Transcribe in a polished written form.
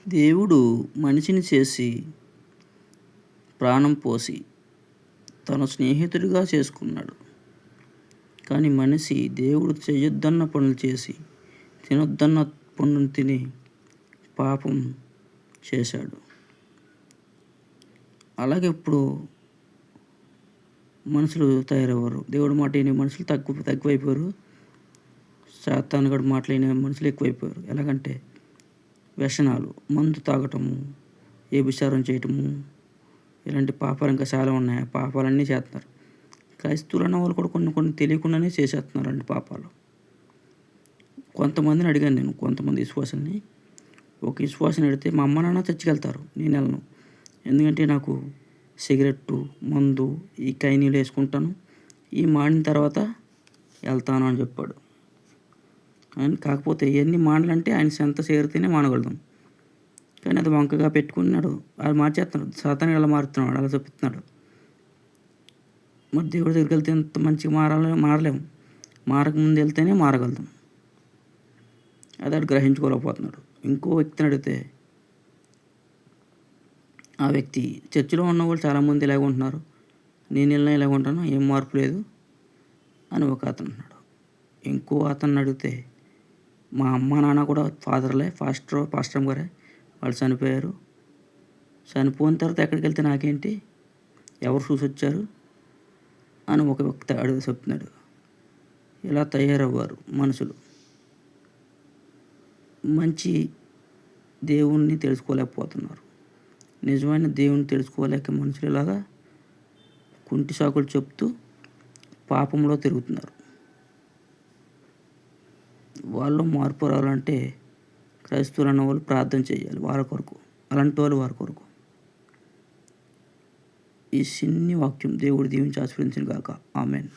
దేవుడు మనిషిని చేసి ప్రాణం పోసి తన స్నేహితుడిగా చేసుకున్నాడు. కానీ మనిషి దేవుడు చేయొద్దన్న పనులు చేసి తినొద్దన్న పనులు తిని పాపం చేశాడు. అలాగే ఇప్పుడు మనుషులు తయారయ్యారు. దేవుడి మాట వినే మనుషులు తక్కువైపోయారు. సాతానుగాడి మాటలు వినే మనుషులు ఎక్కువైపోయారు. ఎలాగంటే వ్యసనాలు, మందు తాగటము, వ్యభిచారం చేయటము, ఇలాంటి పాపాలు ఇంకా చాలా ఉన్నాయి. ఆ పాపాలన్నీ చేస్తున్నారు. క్రైస్తవులు అన్న వాళ్ళు కూడా కొన్ని తెలియకుండానే చేసేస్తున్నారు అండి పాపాలు. కొంతమందిని అడిగాను నేను, కొంతమంది విశ్వాసాన్ని. ఒక విశ్వాసాన్ని అడిగితే మా అమ్మ నాన్న చర్చికి నేను వెళ్ళను. ఎందుకంటే నాకు సిగరెట్టు, మందు, ఈ కైనీలు వేసుకుంటాను, ఈ మాడిన తర్వాత వెళ్తాను అని చెప్పాడు. కాకపోతే ఇవన్నీ మానాలంటే ఆయన చెంత చేరితేనే మానగలుగుతాం. కానీ అది వంకగా పెట్టుకున్నాడు. అది మార్చేస్తున్నాడు. సాతాను ఎలా మారుతున్నాడు, అలా చూపిస్తున్నాడు. మరి దేవుడి దగ్గరికి వెళ్తే ఎంత మంచిగా మారలేము. మారకముందు వెళ్తేనే మారగలుగుతాం. అది అటు గ్రహించుకోలేకపోతున్నాడు. ఇంకో వ్యక్తిని అడిగితే ఆ వ్యక్తి చర్చిలో ఉన్న వాళ్ళు చాలామంది ఇలాగ ఉంటున్నారు, నేను వెళ్ళినా ఇలాగ ఉంటాను, ఏం మార్పు లేదు అని ఒక అతను అన్నాడు. ఇంకో అతన్ని అడిగితే మా అమ్మ నాన్న కూడా ఫాదర్లే, పాస్టర్ గారే, వాళ్ళు చనిపోయారు, చనిపోయిన తర్వాత ఎక్కడికి వెళ్తే నాకేంటి, ఎవరు చూసి వచ్చారు అని ఒక వ్యక్తి చెప్తున్నాడు. ఇలా తయారవ్వారు మనుషులు. మంచి దేవుణ్ణి తెలుసుకోలేకపోతున్నారు. నిజమైన దేవుని తెలుసుకోలేక మనుషులు ఇలాగా కుంటి సాకులు చెప్తూ పాపంలో తిరుగుతున్నారు. వాళ్ళు మార్పు రావాలంటే క్రైస్తవులు అన్న వాళ్ళు ప్రార్థన చేయాలి వారి కొరకు, అలాంటి వాళ్ళు వారి కొరకు. ఈ చిన్ని వాక్యం దేవుడు దీవించి ఆశీర్వదించును గాక. ఆమేన్.